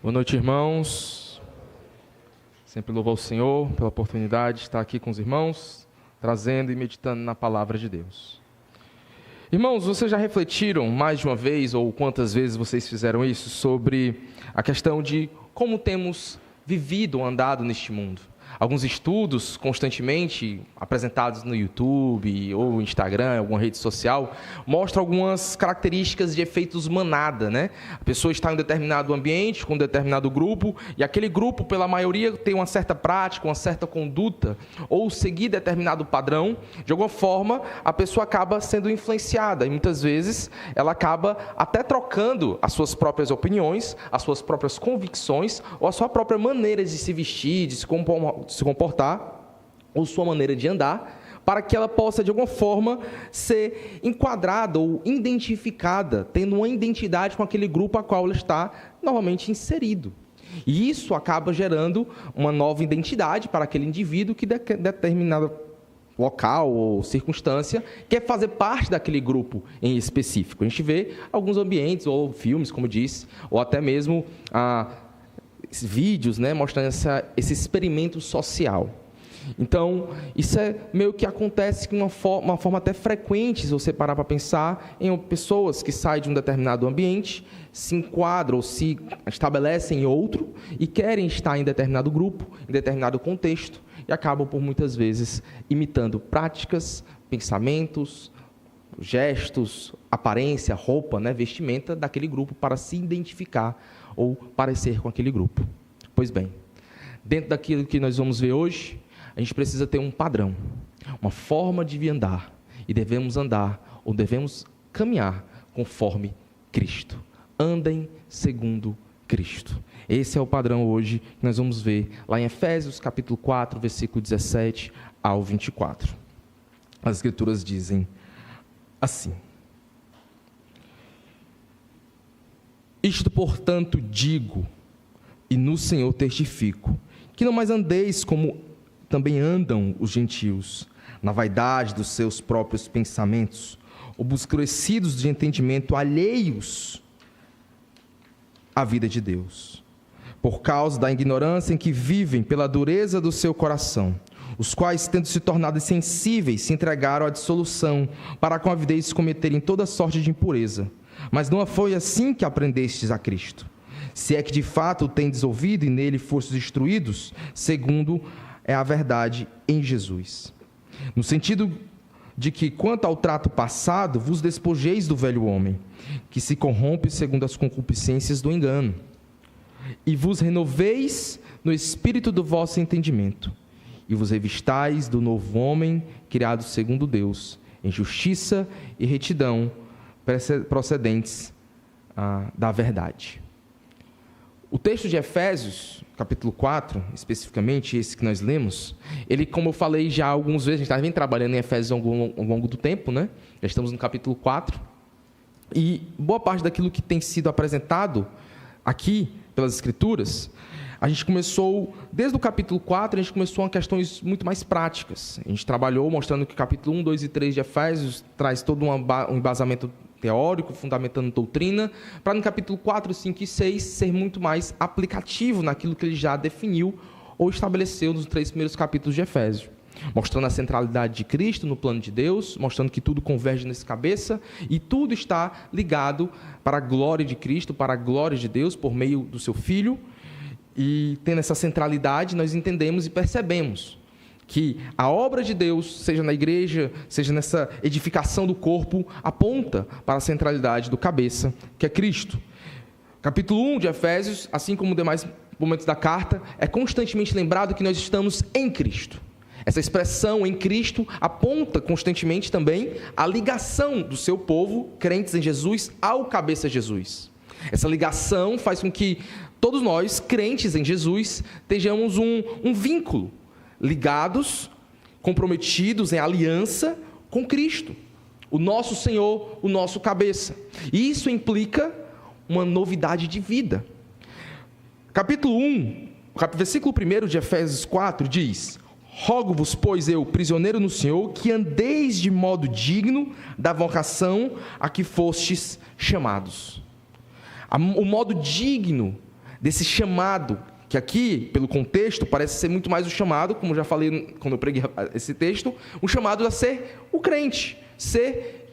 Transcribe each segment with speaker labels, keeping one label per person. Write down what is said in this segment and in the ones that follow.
Speaker 1: Boa noite, irmãos. Sempre louvo ao Senhor pela oportunidade de estar aqui com os irmãos, trazendo e meditando na palavra de Deus. Irmãos, vocês já refletiram mais de uma vez, ou quantas vezes vocês fizeram isso, sobre a questão de como temos vivido ou andado neste mundo? Alguns estudos constantemente apresentados no YouTube ou Instagram, alguma rede social, mostram algumas características de efeitos manada, né? A pessoa está em um determinado ambiente, com um determinado grupo, e aquele grupo, pela maioria, tem uma certa prática, uma certa conduta, ou seguir determinado padrão. De alguma forma, a pessoa acaba sendo influenciada, e muitas vezes ela acaba até trocando as suas próprias opiniões, as suas próprias convicções, ou a sua própria maneira de se vestir, de se comportar, ou sua maneira de andar, para que ela possa, de alguma forma, ser enquadrada ou identificada, tendo uma identidade com aquele grupo a qual ela está novamente inserido. E isso acaba gerando uma nova identidade para aquele indivíduo que determinado local ou circunstância quer fazer parte daquele grupo em específico. A gente vê alguns ambientes ou filmes, como disse, ou até mesmo vídeos, né, mostrando esse experimento social. Então, isso é meio que acontece de uma forma até frequente, se você parar para pensar em pessoas que saem de um determinado ambiente, se enquadram ou se estabelecem em outro e querem estar em determinado grupo, em determinado contexto, e acabam por muitas vezes imitando práticas, pensamentos, gestos, aparência, roupa, né, vestimenta daquele grupo para se identificar ou parecer com aquele grupo. Pois bem, dentro daquilo que nós vamos ver hoje, a gente precisa ter um padrão, uma forma de andar, e devemos andar ou devemos caminhar conforme Cristo. Andem segundo Cristo. Esse é o padrão hoje que nós vamos ver lá em Efésios capítulo 4, versículo 17 ao 24. As Escrituras dizem assim: Isto, portanto, digo, e no Senhor testifico, que não mais andeis como também andam os gentios, na vaidade dos seus próprios pensamentos, obscurecidos de entendimento, alheios à vida de Deus, por causa da ignorância em que vivem, pela dureza do seu coração, os quais, tendo se tornado insensíveis, se entregaram à dissolução, para com avidez cometerem toda sorte de impureza. Mas não foi assim que aprendestes a Cristo. Se é que de fato o tendes ouvido e nele fostes instruídos, segundo é a verdade em Jesus. No sentido de que, quanto ao trato passado, vos despojeis do velho homem, que se corrompe segundo as concupiscências do engano, e vos renoveis no espírito do vosso entendimento, e vos revistais do novo homem, criado segundo Deus, em justiça e retidão, procedentes da verdade. O texto de Efésios, capítulo 4, especificamente, esse que nós lemos, ele, como eu falei já algumas vezes, a gente vem trabalhando em Efésios ao longo do tempo, né? Já estamos no capítulo 4, e boa parte daquilo que tem sido apresentado aqui pelas Escrituras, a gente começou, desde o capítulo 4, a gente começou com questões muito mais práticas. A gente trabalhou mostrando que o capítulo 1, 2 e 3 de Efésios traz todo um embasamento teórico, fundamentando doutrina, para no capítulo 4, 5 e 6 ser muito mais aplicativo naquilo que ele já definiu ou estabeleceu nos 3 primeiros capítulos de Efésios, mostrando a centralidade de Cristo no plano de Deus, mostrando que tudo converge nesse cabeça e tudo está ligado para a glória de Cristo, para a glória de Deus por meio do seu Filho. E tendo essa centralidade, nós entendemos e percebemos que a obra de Deus, seja na igreja, seja nessa edificação do corpo, aponta para a centralidade do cabeça, que é Cristo. Capítulo 1 de Efésios, assim como demais momentos da carta, é constantemente lembrado que nós estamos em Cristo. Essa expressão em Cristo aponta constantemente também a ligação do seu povo, crentes em Jesus, ao cabeça Jesus. Essa ligação faz com que todos nós, crentes em Jesus, tenhamos um vínculo, ligados, comprometidos em aliança com Cristo, o nosso Senhor, o nosso cabeça. E isso implica uma novidade de vida. Capítulo 1, versículo 1 de Efésios 4 diz: Rogo-vos, pois eu, prisioneiro no Senhor, que andeis de modo digno da vocação a que fostes chamados. O modo digno desse chamado, que aqui, pelo contexto, parece ser muito mais o chamado, como já falei quando eu preguei esse texto, um chamado a ser o crente, ser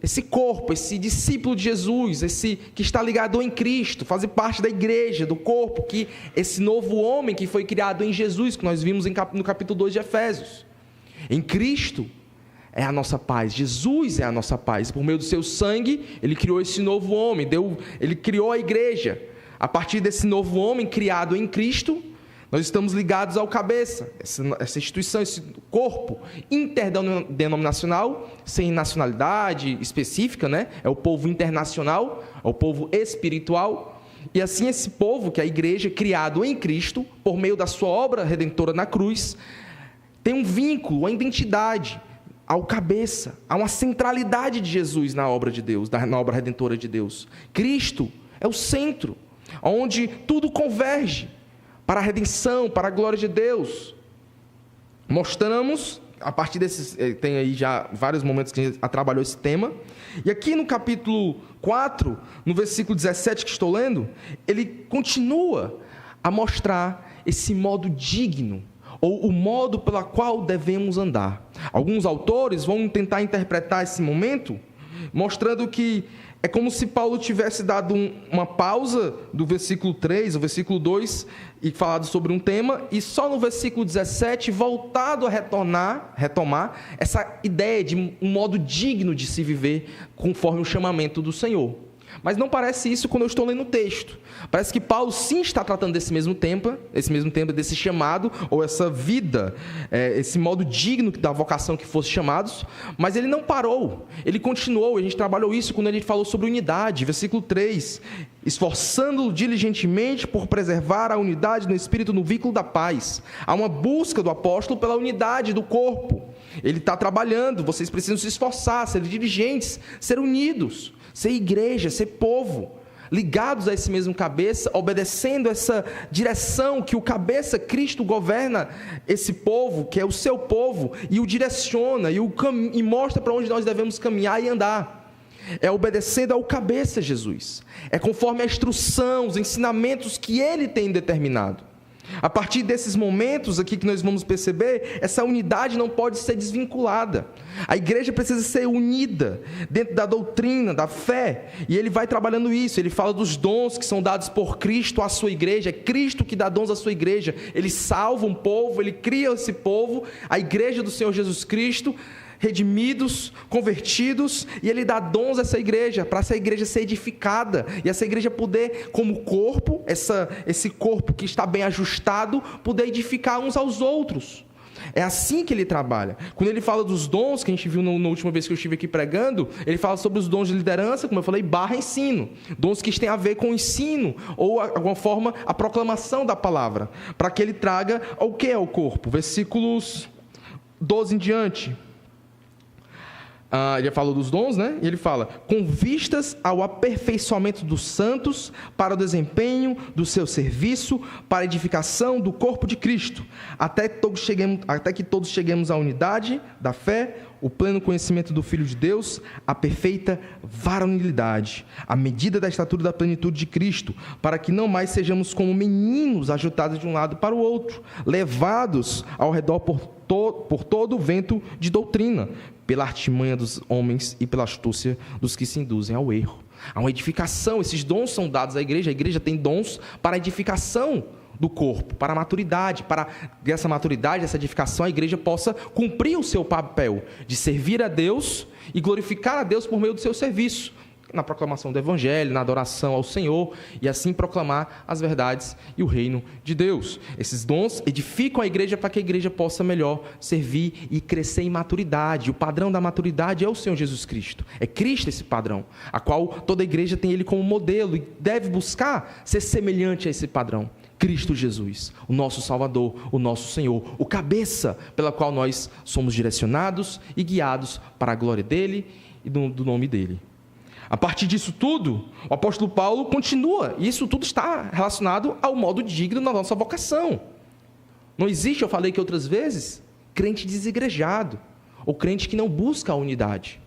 Speaker 1: esse corpo, esse discípulo de Jesus, esse que está ligado em Cristo, fazer parte da igreja, do corpo, que esse novo homem que foi criado em Jesus, que nós vimos no capítulo 2 de Efésios. Em Cristo é a nossa paz, Jesus é a nossa paz. Por meio do seu sangue, ele criou esse novo homem, ele criou a igreja. A partir desse novo homem criado em Cristo, nós estamos ligados ao cabeça, essa instituição, esse corpo interdenominacional, sem nacionalidade específica, né? É o povo internacional, é o povo espiritual. E assim esse povo, que é a igreja, criado em Cristo, por meio da sua obra redentora na cruz, tem um vínculo, uma identidade ao cabeça, há uma centralidade de Jesus na obra de Deus, na obra redentora de Deus. Cristo é o centro, onde tudo converge para a redenção, para a glória de Deus. Mostramos, a partir desses, tem aí já vários momentos que a gente trabalhou esse tema, e aqui no capítulo 4, no versículo 17 que estou lendo, ele continua a mostrar esse modo digno, ou o modo pelo qual devemos andar. Alguns autores vão tentar interpretar esse momento, mostrando que é como se Paulo tivesse dado uma pausa do versículo 3, o versículo 2, e falado sobre um tema, e só no versículo 17 voltado a retomar essa ideia de um modo digno de se viver conforme o chamamento do Senhor. Mas não parece isso quando eu estou lendo o texto. Parece que Paulo sim está tratando desse mesmo tempo, desse chamado, ou essa vida, esse modo digno da vocação que fosse chamados, mas ele não parou, ele continuou. A gente trabalhou isso quando ele falou sobre unidade, versículo 3, esforçando diligentemente por preservar a unidade no Espírito no vínculo da paz. Há uma busca do apóstolo pela unidade do corpo. Ele está trabalhando, vocês precisam se esforçar, ser diligentes, ser unidos, ser igreja, ser povo, ligados a esse mesmo cabeça, obedecendo essa direção que o cabeça, Cristo, governa esse povo, que é o seu povo, e o direciona, e mostra para onde nós devemos caminhar e andar. É obedecendo ao cabeça, Jesus. É conforme a instrução, os ensinamentos que ele tem determinado. A partir desses momentos aqui que nós vamos perceber, essa unidade não pode ser desvinculada. A igreja precisa ser unida dentro da doutrina, da fé, e ele vai trabalhando isso. Ele fala dos dons que são dados por Cristo à sua igreja. É Cristo que dá dons à sua igreja. Ele salva um povo, ele cria esse povo, a igreja do Senhor Jesus Cristo, redimidos, convertidos, e ele dá dons a essa igreja, para essa igreja ser edificada, e essa igreja poder, como corpo, esse corpo que está bem ajustado, poder edificar uns aos outros. É assim que ele trabalha. Quando ele fala dos dons, que a gente viu na última vez que eu estive aqui pregando, ele fala sobre os dons de liderança, como eu falei, /ensino. Dons que têm a ver com o ensino, ou, de alguma forma, a proclamação da palavra, para que ele traga o que é o corpo. Versículos 12 em diante. Ele falou dos dons, né? E ele fala: com vistas ao aperfeiçoamento dos santos, para o desempenho do seu serviço, para a edificação do corpo de Cristo, até que todos cheguemos à unidade da fé, o pleno conhecimento do Filho de Deus, a perfeita varonilidade, a medida da estatura da plenitude de Cristo, para que não mais sejamos como meninos agitados de um lado para o outro, levados ao redor por todo o vento de doutrina, pela artimanha dos homens e pela astúcia dos que se induzem ao erro. Há uma edificação, esses dons são dados à igreja. A igreja tem dons para a edificação do corpo, para a maturidade, para que essa maturidade, essa edificação, a igreja possa cumprir o seu papel de servir a Deus e glorificar a Deus por meio do seu serviço, na proclamação do Evangelho, na adoração ao Senhor, e assim proclamar as verdades e o reino de Deus. Esses dons edificam a igreja para que a igreja possa melhor servir e crescer em maturidade. O padrão da maturidade é o Senhor Jesus Cristo. É Cristo esse padrão, a qual toda a igreja tem ele como modelo e deve buscar ser semelhante a esse padrão. Cristo Jesus, o nosso Salvador, o nosso Senhor, o cabeça pela qual nós somos direcionados e guiados para a glória dele e do nome dele. A partir disso tudo, o apóstolo Paulo continua, e isso tudo está relacionado ao modo digno da nossa vocação. Não existe, eu falei aqui outras vezes, crente desigrejado, ou crente que não busca a unidade.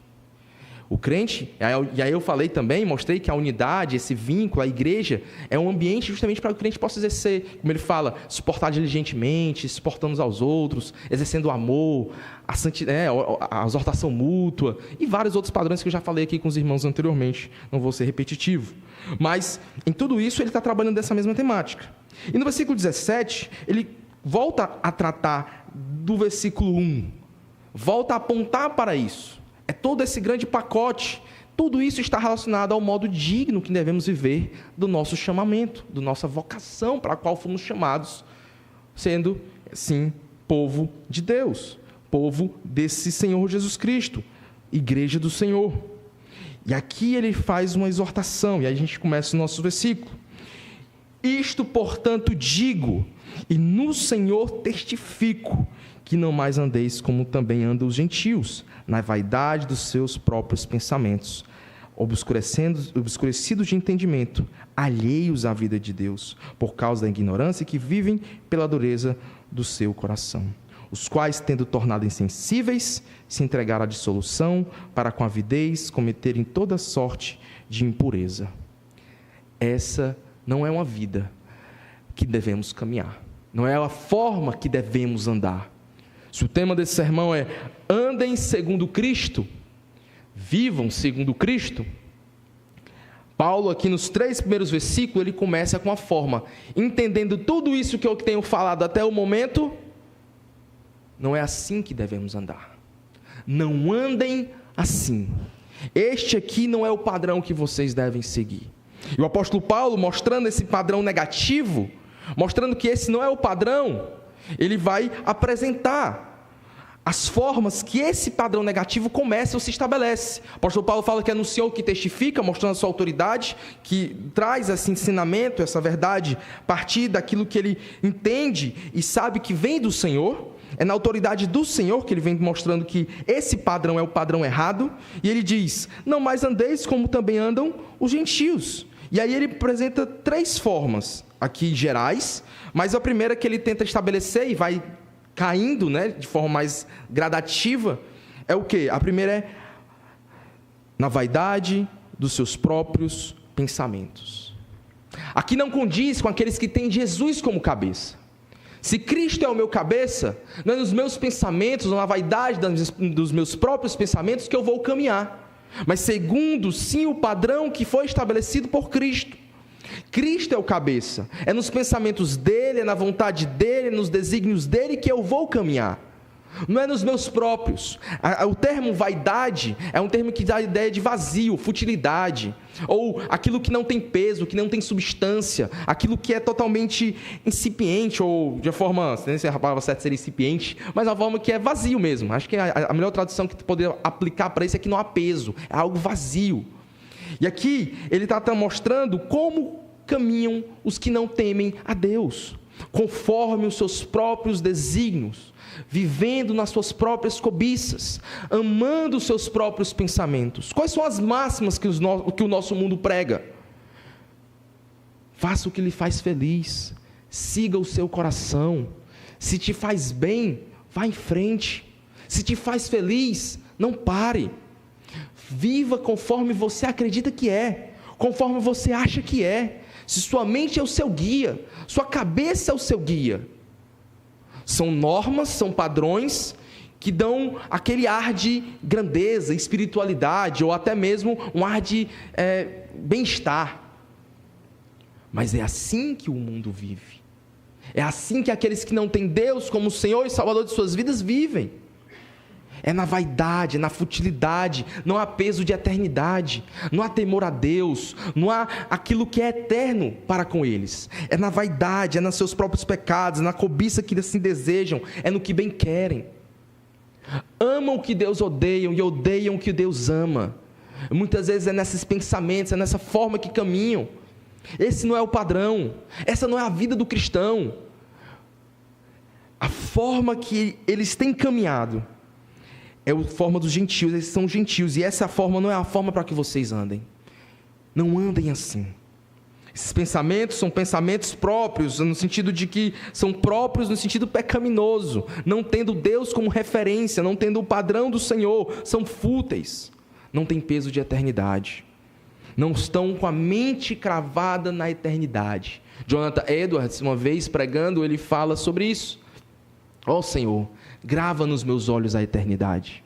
Speaker 1: O crente, e aí eu falei também, mostrei que a unidade, esse vínculo, a igreja, é um ambiente justamente para que o crente possa exercer, como ele fala, suportar diligentemente, suportando uns aos outros, exercendo o amor, a exortação mútua e vários outros padrões que eu já falei aqui com os irmãos anteriormente, não vou ser repetitivo. Mas em tudo isso ele está trabalhando dessa mesma temática. E no versículo 17, ele volta a tratar do versículo 1, volta a apontar para isso. É todo esse grande pacote, tudo isso está relacionado ao modo digno que devemos viver do nosso chamamento, da nossa vocação para a qual fomos chamados, sendo, sim, povo de Deus, povo desse Senhor Jesus Cristo, igreja do Senhor. E aqui ele faz uma exortação, e aí a gente começa o nosso versículo. Isto, portanto, digo, e no Senhor testifico, que não mais andeis como também andam os gentios, na vaidade dos seus próprios pensamentos, obscurecidos de entendimento, alheios à vida de Deus, por causa da ignorância que vivem pela dureza do seu coração, os quais, tendo tornado insensíveis, se entregaram à dissolução, para com avidez cometerem toda sorte de impureza. Essa não é uma vida que devemos caminhar, não é a forma que devemos andar. Se o tema desse sermão é andem segundo Cristo, vivam segundo Cristo, Paulo aqui nos 3 primeiros versículos, ele começa com a forma, entendendo tudo isso que eu tenho falado até o momento, não é assim que devemos andar. Não andem assim. Este aqui não é o padrão que vocês devem seguir. E o apóstolo Paulo, mostrando esse padrão negativo, mostrando que esse não é o padrão, ele vai apresentar as formas que esse padrão negativo começa ou se estabelece. O apóstolo Paulo fala que é no Senhor que testifica, mostrando a sua autoridade, que traz esse ensinamento, essa verdade, a partir daquilo que ele entende e sabe que vem do Senhor. É na autoridade do Senhor que ele vem mostrando que esse padrão é o padrão errado. E ele diz, não mais andeis como também andam os gentios. E aí ele apresenta 3 formas aqui gerais, mas a primeira que ele tenta estabelecer e vai caindo, de forma mais gradativa, é o quê? A primeira é na vaidade dos seus próprios pensamentos. Aqui não condiz com aqueles que têm Jesus como cabeça. Se Cristo é o meu cabeça, não é nos meus pensamentos, ou na vaidade dos meus próprios pensamentos que eu vou caminhar, mas segundo, sim, o padrão que foi estabelecido por Cristo. Cristo é o cabeça, é nos pensamentos dele, é na vontade dele, é nos desígnios dele que eu vou caminhar, não é nos meus próprios. O termo vaidade é um termo que dá a ideia de vazio, futilidade, ou aquilo que não tem peso, que não tem substância, aquilo que é totalmente incipiente, ou de forma, não sei se a palavra certa seria incipiente, mas a forma que é vazio mesmo. Acho que a melhor tradução que tu poderia aplicar para isso é que não há peso, é algo vazio. E aqui ele está mostrando como caminham os que não temem a Deus, conforme os seus próprios desígnios, vivendo nas suas próprias cobiças, amando os seus próprios pensamentos. Quais são as máximas que o nosso mundo prega? Faça o que lhe faz feliz, siga o seu coração, se te faz bem, vá em frente, se te faz feliz, não pare, viva conforme você acredita que é, conforme você acha que é. Se sua mente é o seu guia, sua cabeça é o seu guia, são normas, são padrões que dão aquele ar de grandeza, espiritualidade, ou até mesmo um ar de bem-estar. Mas é assim que o mundo vive, é assim que aqueles que não têm Deus como Senhor e Salvador de suas vidas vivem. É na vaidade, é na futilidade, não há peso de eternidade, não há temor a Deus, não há aquilo que é eterno para com eles. É na vaidade, é nos seus próprios pecados, é na cobiça que assim desejam, é no que bem querem. Amam o que Deus odeia e odeiam o que Deus ama. Muitas vezes é nesses pensamentos, é nessa forma que caminham. Esse não é o padrão, essa não é a vida do cristão. A forma que eles têm caminhado é a forma dos gentios, eles são gentios, e essa forma não é a forma para que vocês andem. Não andem assim. Esses pensamentos são pensamentos próprios, no sentido de que são próprios no sentido pecaminoso, não tendo Deus como referência, não tendo o padrão do Senhor, são fúteis, não têm peso de eternidade. Não estão com a mente cravada na eternidade. Jonathan Edwards, uma vez pregando, ele fala sobre isso. Ó Senhor, grava nos meus olhos a eternidade.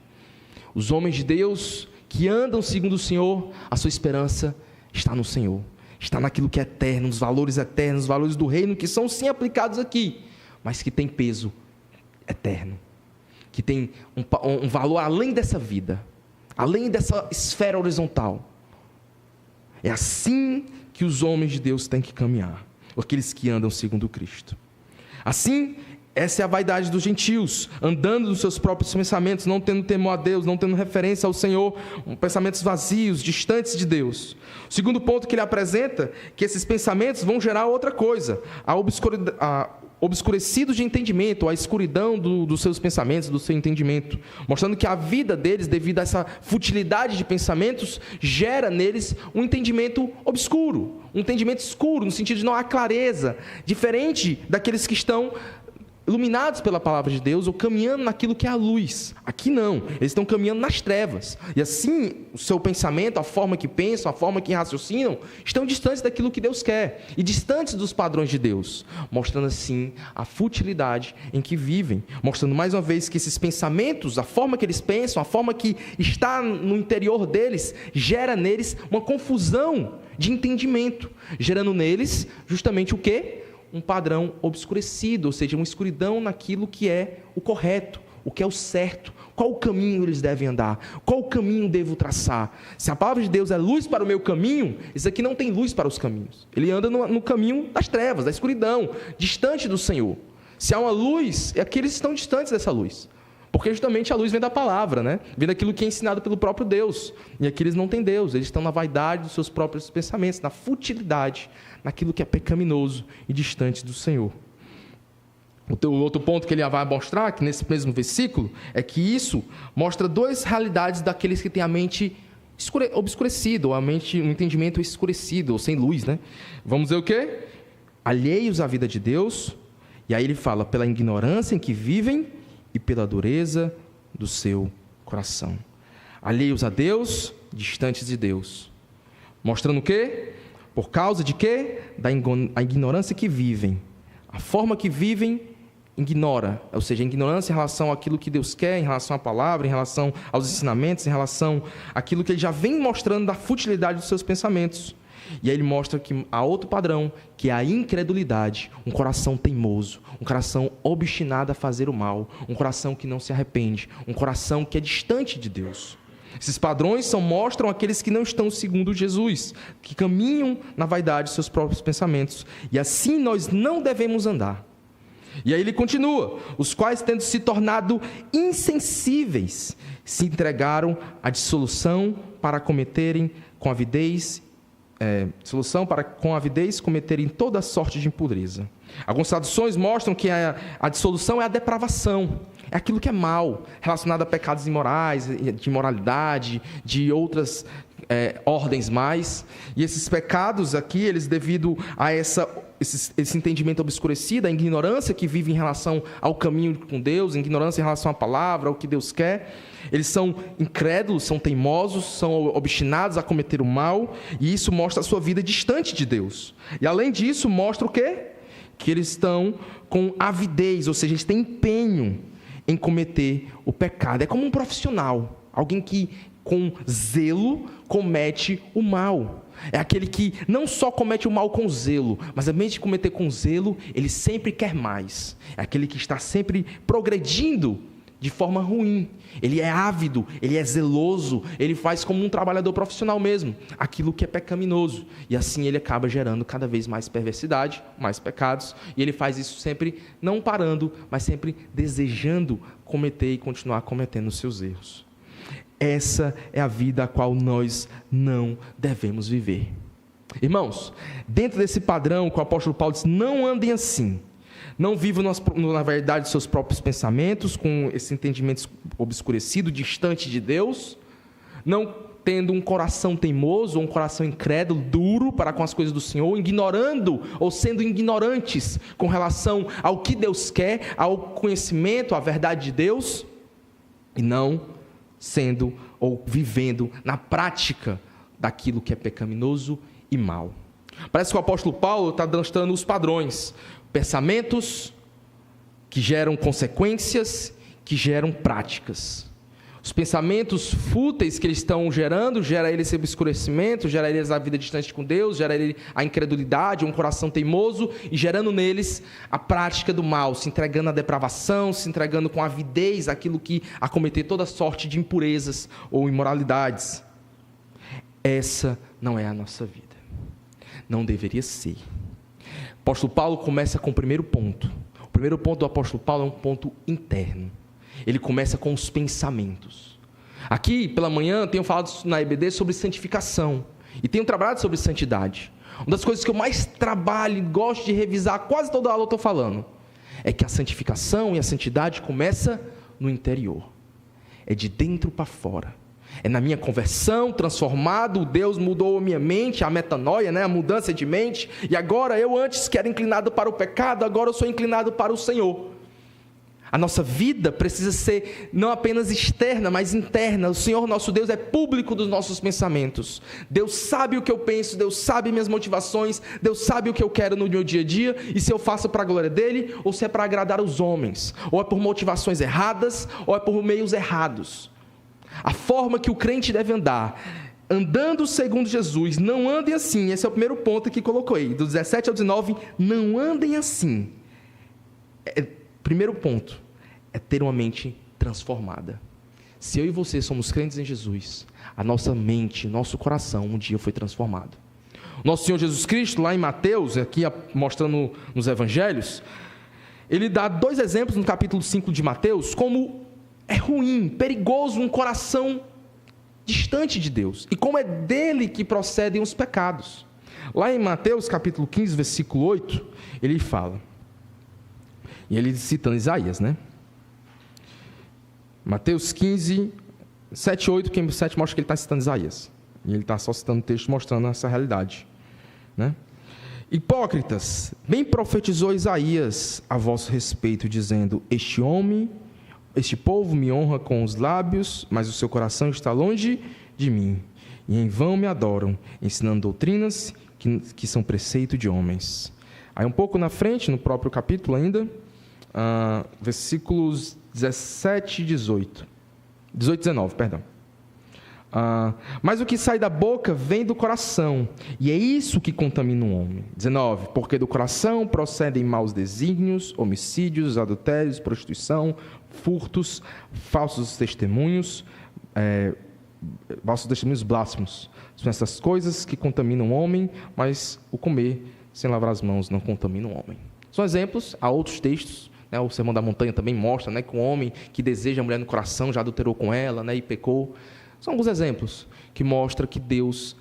Speaker 1: Os homens de Deus que andam segundo o Senhor, a sua esperança está no Senhor. Está naquilo que é eterno, nos valores eternos, os valores do reino que são sim aplicados aqui, mas que tem peso eterno. Que tem um valor além dessa vida, além dessa esfera horizontal. É assim que os homens de Deus têm que caminhar, aqueles que andam segundo Cristo. Assim, essa é a vaidade dos gentios, andando nos seus próprios pensamentos, não tendo temor a Deus, não tendo referência ao Senhor, pensamentos vazios, distantes de Deus. O segundo ponto que ele apresenta, que esses pensamentos vão gerar outra coisa, obscurecidos de entendimento, a escuridão dos seus pensamentos, do seu entendimento, mostrando que a vida deles, devido a essa futilidade de pensamentos, gera neles um entendimento obscuro, um entendimento escuro, no sentido de não há clareza, diferente daqueles que estão iluminados pela palavra de Deus ou caminhando naquilo que é a luz. Aqui não, eles estão caminhando nas trevas. E assim, o seu pensamento, a forma que pensam, a forma que raciocinam, estão distantes daquilo que Deus quer e distantes dos padrões de Deus, mostrando assim a futilidade em que vivem, mostrando mais uma vez que esses pensamentos, a forma que eles pensam, a forma que está no interior deles, gera neles uma confusão de entendimento, gerando neles justamente o quê? Um padrão obscurecido, ou seja, uma escuridão naquilo que é o correto, o que é o certo, qual o caminho eles devem andar, qual o caminho devo traçar. Se a palavra de Deus é luz para o meu caminho, isso aqui não tem luz para os caminhos. Ele anda no caminho das trevas, da escuridão, distante do Senhor. Se há uma luz, é que eles estão distantes dessa luz. Porque justamente a luz vem da palavra, né? Vem daquilo que é ensinado pelo próprio Deus. E aqui eles não têm Deus, eles estão na vaidade dos seus próprios pensamentos, na futilidade, naquilo que é pecaminoso e distante do Senhor. O outro ponto que ele vai mostrar, que nesse mesmo versículo, é que isso mostra duas realidades daqueles que têm a mente obscurecida, ou a mente, um entendimento escurecido, ou sem luz, né? Vamos dizer o quê? Alheios à vida de Deus, e aí ele fala, pela ignorância em que vivem e pela dureza do seu coração. Alheios a Deus, distantes de Deus. Mostrando o quê? Por causa de quê? Da ignorância que vivem. A forma que vivem ignora, ou seja, a ignorância em relação àquilo que Deus quer, em relação à palavra, em relação aos ensinamentos, em relação àquilo que ele já vem mostrando da futilidade dos seus pensamentos. E aí ele mostra que há outro padrão, que é a incredulidade, um coração teimoso, um coração obstinado a fazer o mal, um coração que não se arrepende, um coração que é distante de Deus. Esses padrões mostram aqueles que não estão segundo Jesus, que caminham na vaidade de seus próprios pensamentos. E assim nós não devemos andar. E aí ele continua, os quais, tendo se tornado insensíveis, se entregaram à dissolução para cometerem com avidez cometerem toda sorte de impureza. Algumas traduções mostram que a dissolução é a depravação, é aquilo que é mal, relacionado a pecados imorais, de imoralidade, de outras ordens mais. E esses pecados aqui, eles devido a esse entendimento obscurecido, a ignorância que vive em relação ao caminho com Deus, a ignorância em relação à palavra, ao que Deus quer, eles são incrédulos, são teimosos, são obstinados a cometer o mal, e isso mostra a sua vida distante de Deus. E além disso, mostra o quê? Que eles estão com avidez, ou seja, eles têm empenho em cometer o pecado. É como um profissional, alguém que com zelo comete o mal. É aquele que não só comete o mal com zelo, mas além de cometer com zelo, ele sempre quer mais. É aquele que está sempre progredindo de forma ruim. Ele é ávido, ele é zeloso, ele faz como um trabalhador profissional mesmo, aquilo que é pecaminoso. E assim ele acaba gerando cada vez mais perversidade, mais pecados, e ele faz isso sempre não parando, mas sempre desejando cometer e continuar cometendo os seus erros. Essa é a vida a qual nós não devemos viver. Irmãos, dentro desse padrão que o apóstolo Paulo diz, não andem assim. Não vivam na verdade dos seus próprios pensamentos, com esse entendimento obscurecido, distante de Deus, não tendo um coração teimoso, ou um coração incrédulo, duro para com as coisas do Senhor, ignorando ou sendo ignorantes com relação ao que Deus quer, ao conhecimento, à verdade de Deus, e não sendo ou vivendo na prática daquilo que é pecaminoso e mal. Parece que o apóstolo Paulo está mostrando os padrões, pensamentos que geram consequências, que geram práticas. Os pensamentos fúteis que eles estão gerando, gera eles esse obscurecimento, gera eles a vida distante com Deus, gera eles a incredulidade, um coração teimoso, e gerando neles a prática do mal, se entregando à depravação, se entregando com avidez àquilo que a cometer toda sorte de impurezas ou imoralidades. Essa não é a nossa vida. Não deveria ser. O apóstolo Paulo começa com o primeiro ponto. O primeiro ponto do apóstolo Paulo é um ponto interno. Ele começa com os pensamentos. Aqui, pela manhã, tenho falado na EBD sobre santificação. E tenho trabalhado sobre santidade. Uma das coisas que eu mais trabalho e gosto de revisar, quase toda aula eu estou falando, é que a santificação e a santidade começa no interior. É de dentro para fora. É na minha conversão, transformado, Deus mudou a minha mente, a metanoia, a mudança de mente. E agora eu antes que era inclinado para o pecado, agora eu sou inclinado para o Senhor. A nossa vida precisa ser não apenas externa, mas interna. O Senhor nosso Deus é público dos nossos pensamentos. Deus sabe o que eu penso, Deus sabe minhas motivações, Deus sabe o que eu quero no meu dia a dia, e se eu faço para a glória dEle, ou se é para agradar os homens, ou é por motivações erradas, ou é por meios errados. A forma que o crente deve andar, andando segundo Jesus, não andem assim. Esse é o primeiro ponto que colocou aí, do 17 ao 19, não andem assim. Primeiro ponto é ter uma mente transformada. Se eu e você somos crentes em Jesus, a nossa mente, nosso coração, um dia foi transformado. Nosso Senhor Jesus Cristo, lá em Mateus, aqui mostrando nos evangelhos, ele dá 2 exemplos no capítulo 5 de Mateus, como é ruim, perigoso um coração distante de Deus, e como é dele que procedem os pecados. Lá em Mateus capítulo 15, versículo 8, ele fala, e ele citando Isaías, Mateus 15, 7 e 8, quem 7 mostra que ele está citando Isaías. E ele está só citando o texto mostrando essa realidade. Hipócritas, bem profetizou Isaías a vosso respeito, dizendo, este povo me honra com os lábios, mas o seu coração está longe de mim. E em vão me adoram, ensinando doutrinas que são preceito de homens. Aí um pouco na frente, no próprio capítulo ainda, versículos 17 e 18 e 19, perdão. Mas o que sai da boca vem do coração, e é isso que contamina um homem. 19, porque do coração procedem maus desígnios, homicídios, adultérios, prostituição, furtos, falsos testemunhos blasfemos. São essas coisas que contaminam o homem, mas o comer sem lavar as mãos não contamina o homem. São exemplos, há outros textos, o Sermão da Montanha também mostra, que o homem que deseja a mulher no coração já adulterou com ela, e pecou. São alguns exemplos que mostram que Deus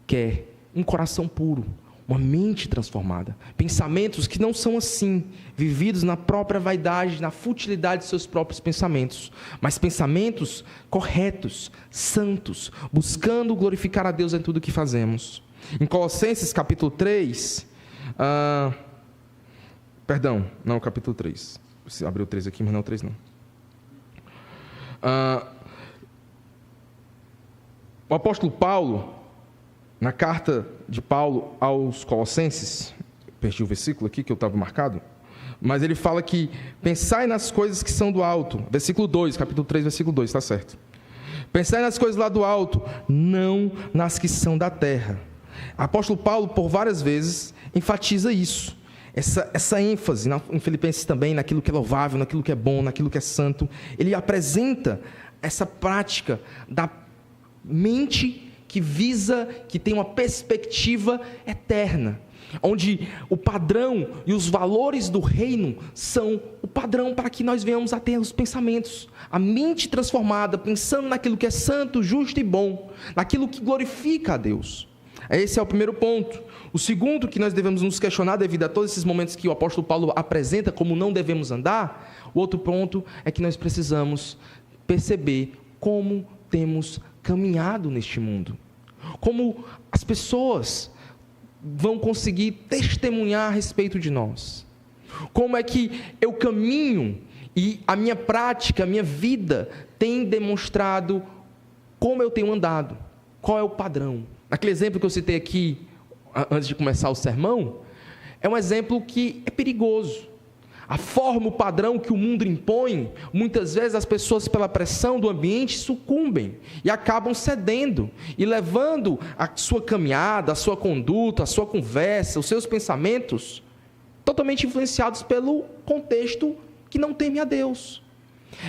Speaker 1: quer um coração puro, uma mente transformada, pensamentos que não são assim, vividos na própria vaidade, na futilidade de seus próprios pensamentos, mas pensamentos corretos, santos, buscando glorificar a Deus em tudo que fazemos. Em Colossenses capítulo 3, capítulo 3. Você abriu o 3 aqui, mas não o 3 não. O apóstolo Paulo, na carta de Paulo aos Colossenses, perdi o versículo aqui que eu estava marcado, mas ele fala que pensai nas coisas que são do alto, versículo 2, capítulo 3, versículo 2, está certo. Pensai nas coisas lá do alto, não nas que são da terra. O apóstolo Paulo, por várias vezes, enfatiza isso. Essa ênfase, em Filipenses também, naquilo que é louvável, naquilo que é bom, naquilo que é santo. Ele apresenta essa prática da mente que visa, que tem uma perspectiva eterna, onde o padrão e os valores do reino são o padrão para que nós venhamos a ter os pensamentos, a mente transformada, pensando naquilo que é santo, justo e bom, naquilo que glorifica a Deus. Esse é o primeiro ponto. O segundo que nós devemos nos questionar devido a todos esses momentos que o apóstolo Paulo apresenta como não devemos andar, o outro ponto é que nós precisamos perceber como temos caminhado neste mundo. Como as pessoas vão conseguir testemunhar a respeito de nós. Como é que eu caminho e a minha prática, a minha vida tem demonstrado como eu tenho andado, qual é o padrão. Aquele exemplo que eu citei aqui, antes de começar o sermão, é um exemplo que é perigoso. A forma, o padrão que o mundo impõe, muitas vezes as pessoas, pela pressão do ambiente, sucumbem e acabam cedendo e levando a sua caminhada, a sua conduta, a sua conversa, os seus pensamentos, totalmente influenciados pelo contexto que não teme a Deus.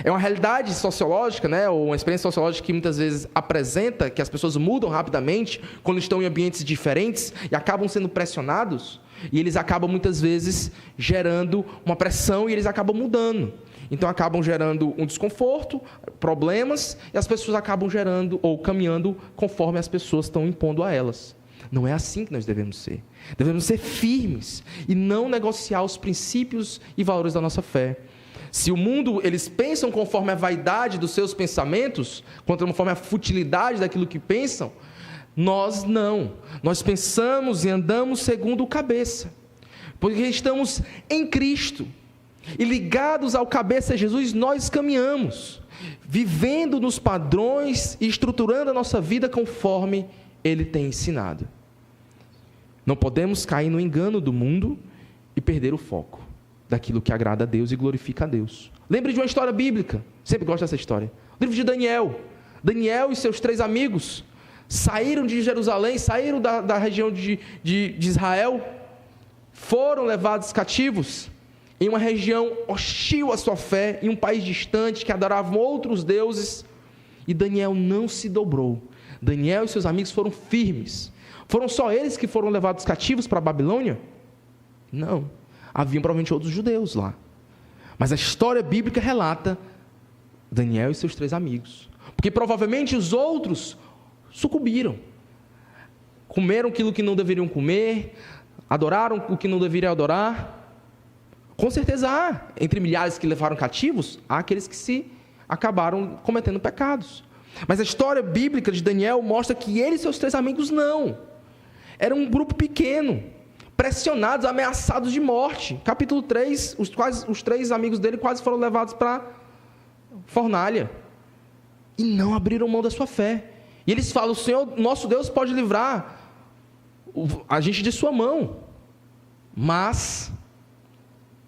Speaker 1: É uma realidade sociológica, ou uma experiência sociológica que muitas vezes apresenta que as pessoas mudam rapidamente quando estão em ambientes diferentes e acabam sendo pressionados, e eles acabam muitas vezes gerando uma pressão e eles acabam mudando. Então acabam gerando um desconforto, problemas, e as pessoas acabam gerando ou caminhando conforme as pessoas estão impondo a elas. Não é assim que nós devemos ser. Devemos ser firmes e não negociar os princípios e valores da nossa fé. Se o mundo, eles pensam conforme a vaidade dos seus pensamentos, conforme a futilidade daquilo que pensam, nós não. Nós pensamos e andamos segundo o cabeça, porque estamos em Cristo. E ligados ao cabeça Jesus, nós caminhamos, vivendo nos padrões e estruturando a nossa vida conforme Ele tem ensinado. Não podemos cair no engano do mundo e perder o foco daquilo que agrada a Deus e glorifica a Deus. Lembre de uma história bíblica, sempre gosto dessa história. O livro de Daniel. Daniel e seus 3 amigos saíram de Jerusalém, saíram da região de Israel, foram levados cativos em uma região hostil à sua fé, em um país distante que adoravam outros deuses, e Daniel não se dobrou. Daniel e seus amigos foram firmes. Foram só eles que foram levados cativos para a Babilônia? Não. Haviam provavelmente outros judeus lá. Mas a história bíblica relata Daniel e seus 3 amigos. Porque provavelmente os outros sucumbiram. Comeram aquilo que não deveriam comer, adoraram o que não deveriam adorar. Com certeza há, entre milhares que levaram cativos, há aqueles que acabaram cometendo pecados. Mas a história bíblica de Daniel mostra que ele e seus 3 amigos não. Era um grupo pequeno, pressionados, ameaçados de morte. Capítulo 3, os 3 amigos dele quase foram levados para fornalha. E não abriram mão da sua fé. E eles falam: o Senhor, nosso Deus, pode livrar a gente de sua mão. Mas,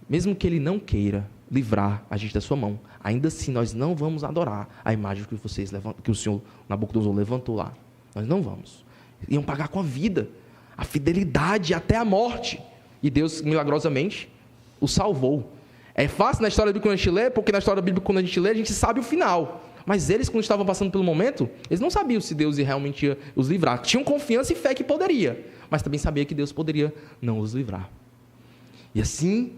Speaker 1: mesmo que Ele não queira livrar a gente da sua mão, ainda assim nós não vamos adorar a imagem que o Senhor Nabucodonosor levantou lá. Nós não vamos. Iam pagar com a vida, a fidelidade até a morte. E Deus, milagrosamente, o salvou. É fácil na história bíblica quando a gente lê, porque na história bíblica quando a gente lê, a gente sabe o final. Mas eles, quando estavam passando pelo momento, eles não sabiam se Deus realmente ia os livrar. Tinham confiança e fé que poderia, mas também sabia que Deus poderia não os livrar. E assim,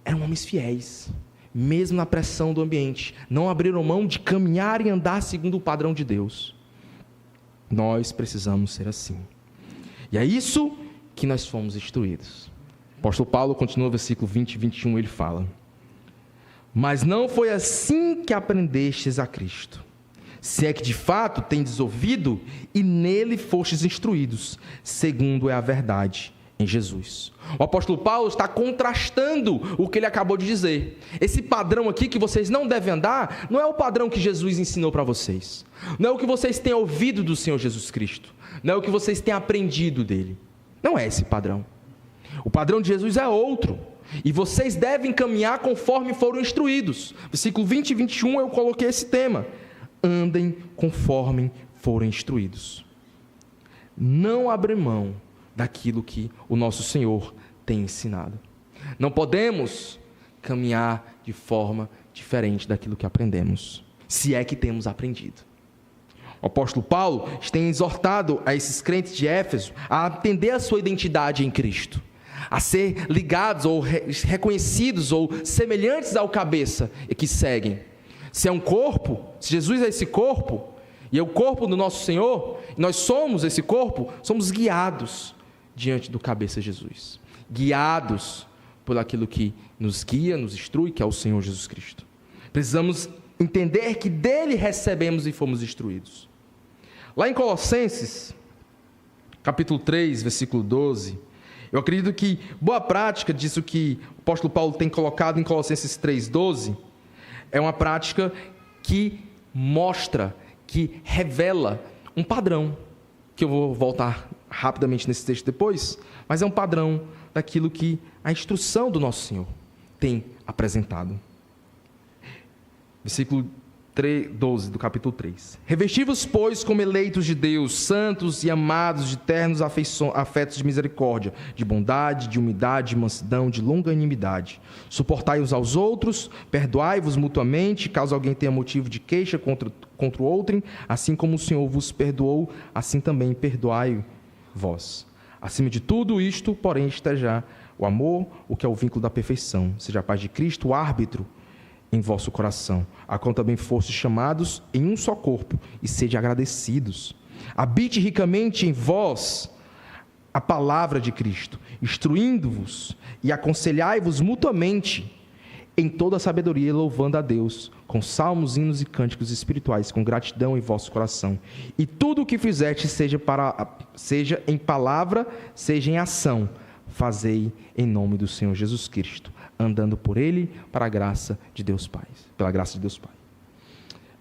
Speaker 1: eram homens fiéis, mesmo na pressão do ambiente. Não abriram mão de caminhar e andar segundo o padrão de Deus. Nós precisamos ser assim. E é isso que nós fomos instruídos. O apóstolo Paulo continua no versículo 20 e 21, ele fala: mas não foi assim que aprendestes a Cristo, se é que de fato tendes ouvido e nele fostes instruídos, segundo é a verdade em Jesus. O apóstolo Paulo está contrastando o que ele acabou de dizer. Esse padrão aqui que vocês não devem andar, não é o padrão que Jesus ensinou para vocês. Não é o que vocês têm ouvido do Senhor Jesus Cristo. Não é o que vocês têm aprendido dele. Não é esse padrão. O padrão de Jesus é outro. E vocês devem caminhar conforme foram instruídos. Versículo 20 e 21 eu coloquei esse tema. Andem conforme foram instruídos. Não abrem mão daquilo que o nosso Senhor tem ensinado. Não podemos caminhar de forma diferente daquilo que aprendemos, se é que temos aprendido. O apóstolo Paulo tem exortado a esses crentes de Éfeso a atender a sua identidade em Cristo, a ser ligados ou reconhecidos ou semelhantes ao cabeça que seguem. Se é um corpo, se Jesus é esse corpo, e é o corpo do nosso Senhor, e nós somos esse corpo, somos guiados diante do cabeça Jesus, guiados por aquilo que nos guia, nos instrui, que é o Senhor Jesus Cristo. Precisamos entender que dele recebemos e fomos instruídos. Lá em Colossenses, capítulo 3, versículo 12, eu acredito que boa prática disso que o apóstolo Paulo tem colocado em Colossenses 3,12, é uma prática que mostra que revela um padrão, que eu vou voltar rapidamente nesse texto depois, mas é um padrão daquilo que a instrução do nosso Senhor tem apresentado. Versículo 12 do capítulo 3. Revesti-vos, pois, como eleitos de Deus, santos e amados, de ternos afetos de misericórdia, de bondade, de humildade, de mansidão, de longanimidade. Suportai uns aos outros, perdoai-vos mutuamente, caso alguém tenha motivo de queixa contra o outrem, assim como o Senhor vos perdoou, assim também perdoai vós. Acima de tudo isto, porém, esteja o amor, o que é o vínculo da perfeição. Seja a paz de Cristo, o árbitro em vosso coração, a qual também fostes chamados em um só corpo, e sede agradecidos. Habite ricamente em vós a palavra de Cristo, instruindo-vos e aconselhai-vos mutuamente em toda a sabedoria, louvando a Deus com salmos, hinos e cânticos espirituais, com gratidão em vosso coração. E tudo o que fizeste, seja em palavra, seja em ação, fazei em nome do Senhor Jesus Cristo, andando por Ele para a graça de Deus Pai. Pela graça de Deus Pai.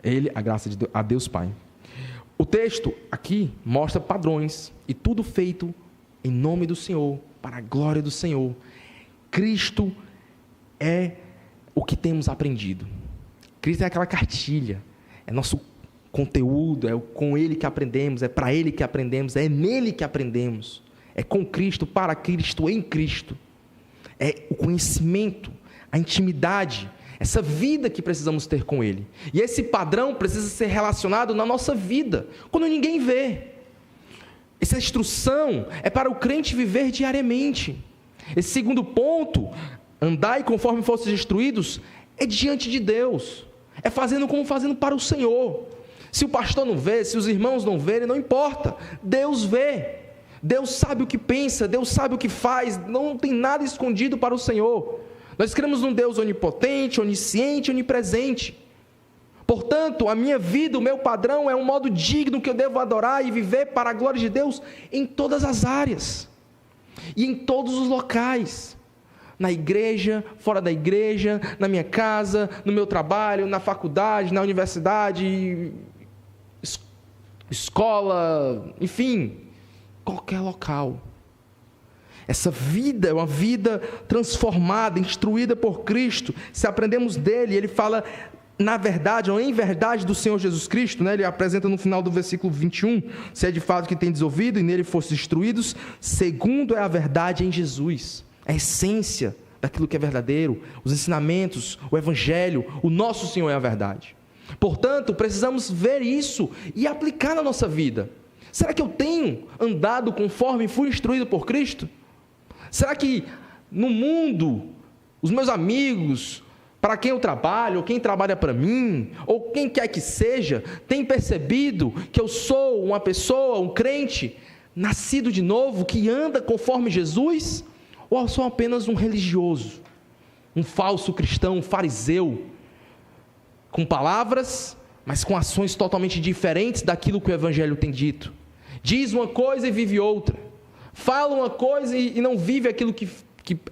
Speaker 1: Ele, a graça de Deus, a Deus Pai. O texto aqui mostra padrões, e tudo feito em nome do Senhor, para a glória do Senhor. Cristo é o que temos aprendido. Cristo é aquela cartilha, é nosso conteúdo, é com Ele que aprendemos, é para Ele que aprendemos, é nele que aprendemos. É com Cristo, para Cristo, em Cristo. É o conhecimento, a intimidade, essa vida que precisamos ter com Ele. E esse padrão precisa ser relacionado na nossa vida, quando ninguém vê. Essa instrução é para o crente viver diariamente. Esse segundo ponto, andai conforme fostes instruídos, é diante de Deus. É fazendo como fazendo para o Senhor. Se o pastor não vê, se os irmãos não verem, não importa. Deus vê. Deus sabe o que pensa, Deus sabe o que faz, não tem nada escondido para o Senhor. Nós cremos num Deus onipotente, onisciente, onipresente. Portanto, a minha vida, o meu padrão é um modo digno que eu devo adorar e viver para a glória de Deus em todas as áreas e em todos os locais. Na igreja, fora da igreja, na minha casa, no meu trabalho, na faculdade, na universidade, escola, enfim, qualquer local. Essa vida é uma vida transformada, instruída por Cristo. Se aprendemos dele, ele fala na verdade, ou em verdade do Senhor Jesus Cristo, né? Ele apresenta no final do versículo 21, se é de fato que tendes ouvido e nele fostes instruídos, segundo é a verdade em Jesus. A essência daquilo que é verdadeiro, os ensinamentos, o evangelho, o nosso Senhor é a verdade. Portanto, precisamos ver isso e aplicar na nossa vida. Será que eu tenho andado conforme fui instruído por Cristo? Será que no mundo, os meus amigos, para quem eu trabalho, ou quem trabalha para mim, ou quem quer que seja, tem percebido que eu sou uma pessoa, um crente, nascido de novo, que anda conforme Jesus? Ou eu sou apenas um religioso, um falso cristão, um fariseu, com palavras, mas com ações totalmente diferentes daquilo que o Evangelho tem dito? Diz uma coisa e vive outra. Fala uma coisa e não vive aquilo que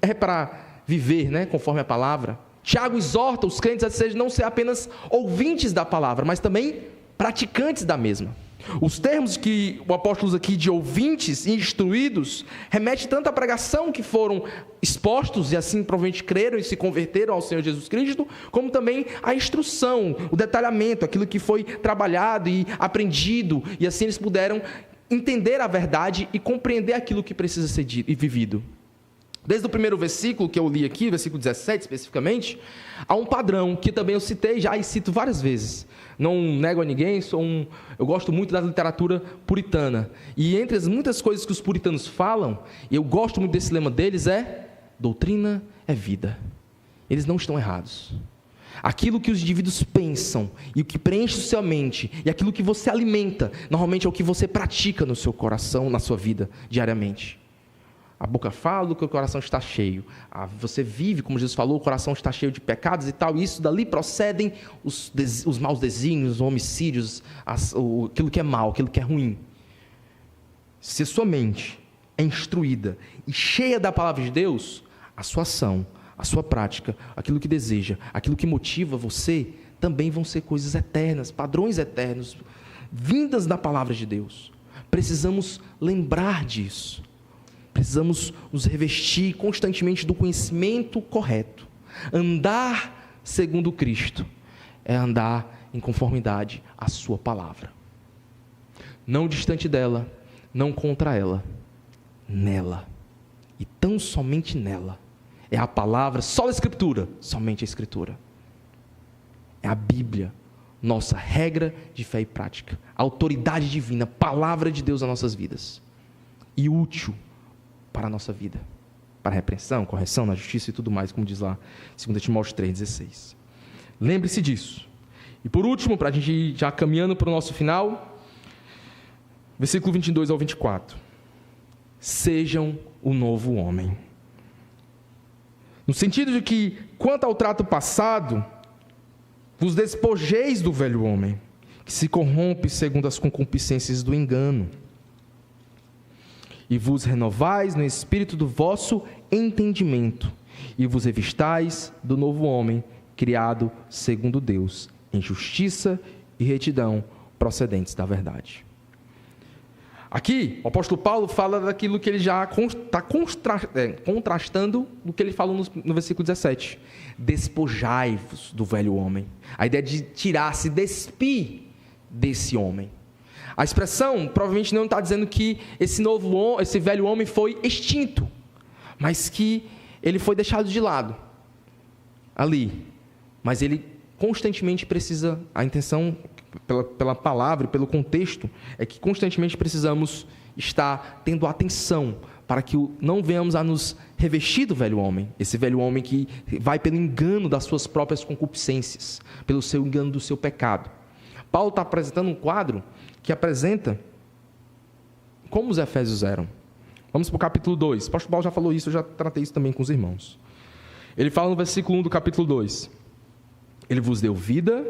Speaker 1: é para viver, né, conforme a palavra. Tiago exorta os crentes a não ser apenas ouvintes da palavra, mas também praticantes da mesma. Os termos que o apóstolo usa aqui de ouvintes e instruídos remete tanto à pregação que foram expostos e assim provavelmente creram e se converteram ao Senhor Jesus Cristo, como também à instrução, o detalhamento, aquilo que foi trabalhado e aprendido, e assim eles puderam entender a verdade e compreender aquilo que precisa ser dito e vivido. Desde o primeiro versículo que eu li aqui, versículo 17 especificamente, há um padrão que também eu citei já e cito várias vezes. Não nego a ninguém, eu gosto muito da literatura puritana. E entre as muitas coisas que os puritanos falam, e eu gosto muito desse lema deles, é: doutrina é vida. Eles não estão errados. Aquilo que os indivíduos pensam e o que preenche sua mente e aquilo que você alimenta, normalmente é o que você pratica no seu coração, na sua vida, diariamente. A boca fala do que o coração está cheio. Você vive, como Jesus falou, o coração está cheio de pecados e tal. E isso dali procedem os maus desígnios, os homicídios, aquilo que é mal, aquilo que é ruim. Se a sua mente é instruída e cheia da palavra de Deus, a sua ação, a sua prática, aquilo que deseja, aquilo que motiva você, também vão ser coisas eternas, padrões eternos, vindas da palavra de Deus. Precisamos lembrar disso. Precisamos nos revestir constantemente do conhecimento correto. Andar segundo Cristo é andar em conformidade à sua palavra. Não distante dela, não contra ela, nela. E tão somente nela. É a palavra, só a Escritura, somente a Escritura. É a Bíblia, nossa regra de fé e prática. A autoridade divina, palavra de Deus nas nossas vidas. E útil para a nossa vida. Para a repreensão, correção, na justiça e tudo mais, como diz lá 2 Timóteo 3,16. Lembre-se disso. E por último, para a gente ir já caminhando para o nosso final, versículo 22 ao 24. Sejam o novo homem. No sentido de que, quanto ao trato passado, vos despojeis do velho homem, que se corrompe segundo as concupiscências do engano, e vos renovais no espírito do vosso entendimento, e vos revistais do novo homem, criado segundo Deus, em justiça e retidão procedentes da verdade. Aqui, o apóstolo Paulo fala daquilo que ele já está contrastando do que ele falou no versículo 17. Despojai-vos do velho homem. A ideia de tirar, se despir desse homem. A expressão provavelmente não está dizendo que esse velho homem foi extinto, mas que ele foi deixado de lado, ali. Mas ele constantemente precisa, a intenção pela palavra e pelo contexto, é que constantemente precisamos estar tendo atenção para que não venhamos a nos revestir do velho homem, esse velho homem que vai pelo engano das suas próprias concupiscências, pelo seu engano do seu pecado. Paulo está apresentando um quadro que apresenta como os Efésios eram. Vamos para o capítulo 2. O apóstolo Paulo já falou isso, eu já tratei isso também com os irmãos. Ele fala no versículo 1 do capítulo 2. Ele vos deu vida,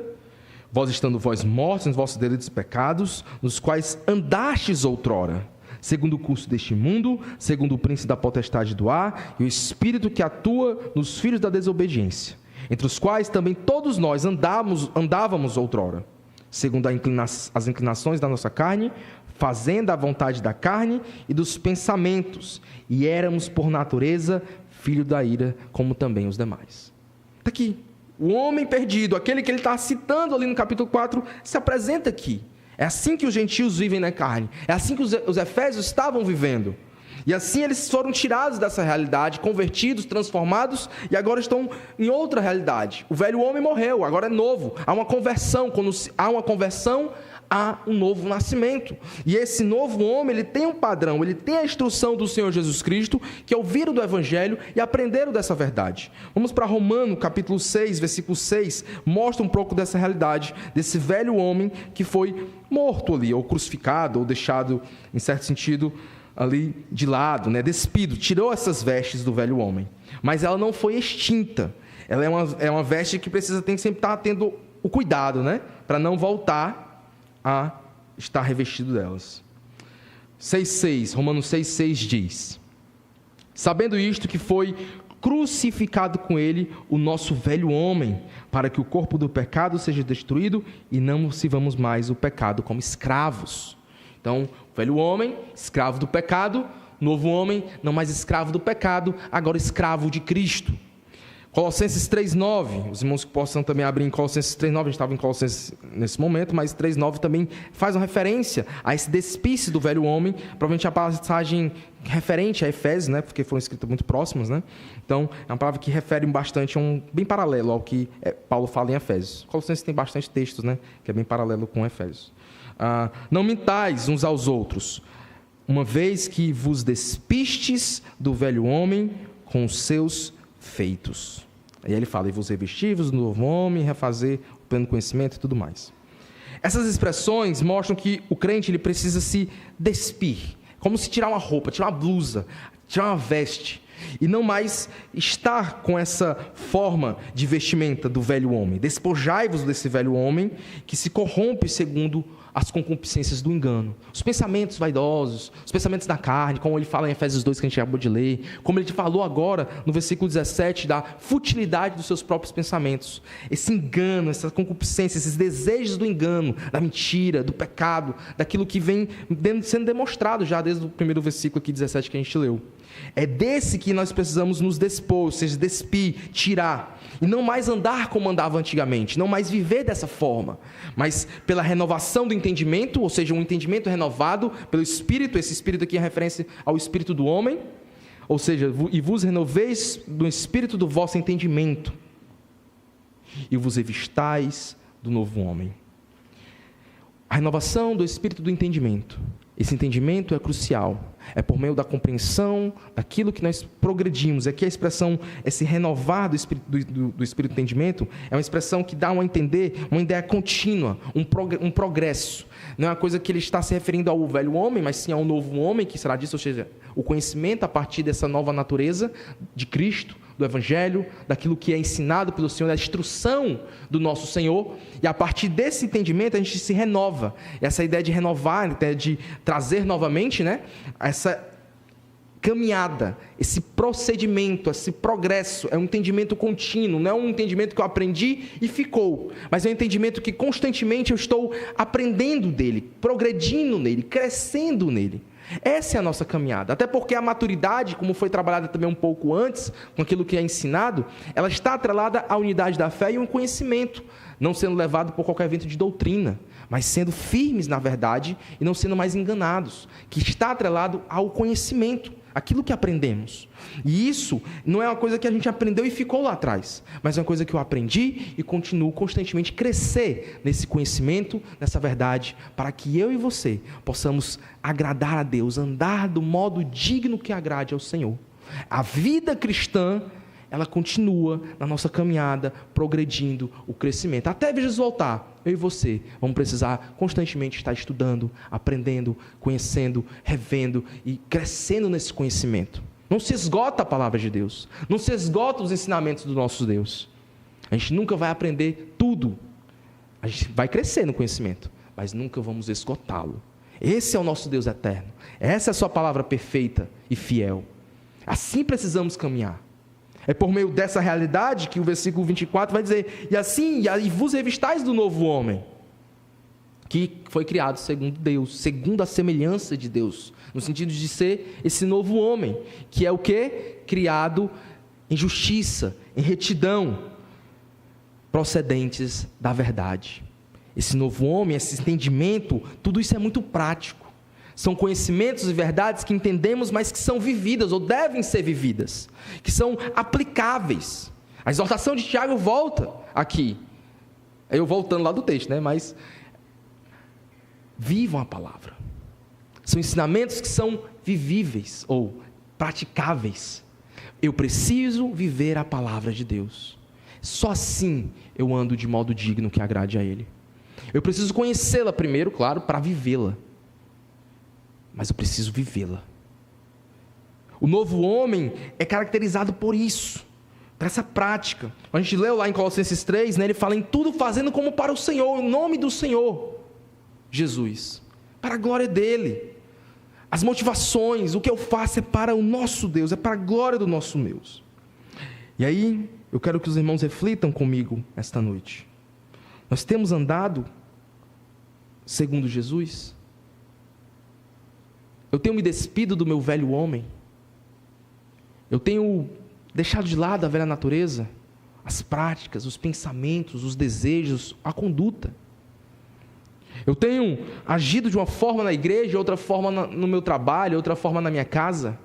Speaker 1: vós estando vós mortos nos vossos delitos e pecados, nos quais andastes outrora, segundo o curso deste mundo, segundo o príncipe da potestade do ar, e o espírito que atua nos filhos da desobediência, entre os quais também todos nós andávamos outrora, segundo as inclinações da nossa carne, fazendo a vontade da carne e dos pensamentos, e éramos por natureza filho da ira, como também os demais. Está aqui. O homem perdido, aquele que ele está citando ali no capítulo 4, se apresenta aqui. É assim que os gentios vivem na carne. É assim que os efésios estavam vivendo. E assim eles foram tirados dessa realidade, convertidos, transformados, e agora estão em outra realidade. O velho homem morreu, agora é novo. Há uma conversão. Quando há uma conversão, há um novo nascimento. E esse novo homem, ele tem um padrão, ele tem a instrução do Senhor Jesus Cristo, que é ouviram do Evangelho e aprenderam dessa verdade. Vamos para Romanos, capítulo 6, versículo 6, mostra um pouco dessa realidade, desse velho homem que foi morto ali, ou crucificado, ou deixado, em certo sentido, ali de lado, despido, tirou essas vestes do velho homem. Mas ela não foi extinta. Ela é uma veste que tem que sempre estar tendo o cuidado, para não voltar a estar revestido delas. 6,6, Romanos 6,6 diz: sabendo isto, que foi crucificado com ele o nosso velho homem, para que o corpo do pecado seja destruído e não sirvamos mais o pecado como escravos. Então, o velho homem, escravo do pecado; novo homem, não mais escravo do pecado, agora escravo de Cristo. Colossenses 3,9, os irmãos que possam também abrir em Colossenses 3,9, a gente estava em Colossenses nesse momento, mas 3,9 também faz uma referência a esse despisse do velho homem, provavelmente a passagem referente a Efésios, porque foram escritas muito próximas, Então, é uma palavra que refere bastante, bem paralelo ao que Paulo fala em Efésios. Colossenses tem bastante textos, que é bem paralelo com Efésios. Não mintais uns aos outros, uma vez que vos despistes do velho homem com os seus feitos. Aí ele fala: e vos revestivos do novo homem, refazer o pleno conhecimento e tudo mais. Essas expressões mostram que o crente ele precisa se despir, como se tirar uma roupa, tirar uma blusa, tirar uma veste. E não mais estar com essa forma de vestimenta do velho homem. Despojai-vos desse velho homem que se corrompe segundo as concupiscências do engano. Os pensamentos vaidosos, os pensamentos da carne, como ele fala em Efésios 2, que a gente acabou de ler, como ele falou agora no versículo 17, da futilidade dos seus próprios pensamentos. Esse engano, essa concupiscência, esses desejos do engano, da mentira, do pecado, daquilo que vem sendo demonstrado já desde o primeiro versículo aqui 17 que a gente leu. É desse que nós precisamos nos despor, ou seja, despir, tirar, e não mais andar como andava antigamente, não mais viver dessa forma, mas pela renovação do entendimento, ou seja, um entendimento renovado pelo Espírito. Esse Espírito aqui é referência ao Espírito do homem, ou seja, e vos renoveis do Espírito do vosso entendimento, e vos revistais do novo homem. A renovação do Espírito do entendimento. Esse entendimento é crucial, é por meio da compreensão daquilo que nós progredimos. Aqui a expressão, esse renovar do Espírito do entendimento, é uma expressão que dá a entender uma ideia contínua, um progresso. Não é uma coisa que ele está se referindo ao velho homem, mas sim ao novo homem, que será disso, ou seja, o conhecimento a partir dessa nova natureza de Cristo, do Evangelho, daquilo que é ensinado pelo Senhor, da instrução do nosso Senhor, e a partir desse entendimento a gente se renova. Essa ideia de renovar, a ideia de trazer novamente, né, essa caminhada, esse procedimento, esse progresso, é um entendimento contínuo, não é um entendimento que eu aprendi e ficou, mas é um entendimento que constantemente eu estou aprendendo dele, progredindo nele, crescendo nele. Essa é a nossa caminhada, até porque a maturidade, como foi trabalhada também um pouco antes, com aquilo que é ensinado, ela está atrelada à unidade da fé e ao conhecimento, não sendo levado por qualquer vento de doutrina, mas sendo firmes na verdade e não sendo mais enganados, que está atrelado ao conhecimento, aquilo que aprendemos. E isso não é uma coisa que a gente aprendeu e ficou lá atrás, mas é uma coisa que eu aprendi e continuo constantemente crescer nesse conhecimento, nessa verdade, para que eu e você possamos agradar a Deus, andar do modo digno que agrade ao Senhor. A vida cristã, ela continua na nossa caminhada, progredindo o crescimento. Até Jesus voltar, eu e você vamos precisar constantemente estar estudando, aprendendo, conhecendo, revendo e crescendo nesse conhecimento. Não se esgota a palavra de Deus, não se esgota os ensinamentos do nosso Deus. A gente nunca vai aprender tudo, a gente vai crescer no conhecimento, mas nunca vamos esgotá-lo. Esse é o nosso Deus eterno, essa é a sua palavra perfeita e fiel. Assim precisamos caminhar. É por meio dessa realidade que o versículo 24 vai dizer: e assim, e vos revistais do novo homem, que foi criado segundo Deus, segundo a semelhança de Deus, no sentido de ser esse novo homem, que é o quê? Criado em justiça, em retidão, procedentes da verdade. Esse novo homem, esse entendimento, tudo isso é muito prático. São conhecimentos e verdades que entendemos, mas que são vividas, ou devem ser vividas, que são aplicáveis. A exortação de Tiago volta aqui, eu voltando lá do texto, né? Mas vivam a palavra. São ensinamentos que são vivíveis, ou praticáveis. Eu preciso viver a palavra de Deus. Só assim eu ando de modo digno que agrade a Ele. Eu preciso conhecê-la primeiro, claro, para vivê-la. Mas eu preciso vivê-la. O novo homem é caracterizado por isso, por essa prática. A gente leu lá em Colossenses 3, né, ele fala em tudo fazendo como para o Senhor, em nome do Senhor Jesus, para a glória dEle. As motivações, o que eu faço é para o nosso Deus, é para a glória do nosso Deus. E aí, eu quero que os irmãos reflitam comigo esta noite. Nós temos andado segundo Jesus? Eu tenho me despido do meu velho homem? Eu tenho deixado de lado a velha natureza? As práticas, os pensamentos, os desejos, a conduta? Eu tenho agido de uma forma na igreja, outra forma no meu trabalho, outra forma na minha casa?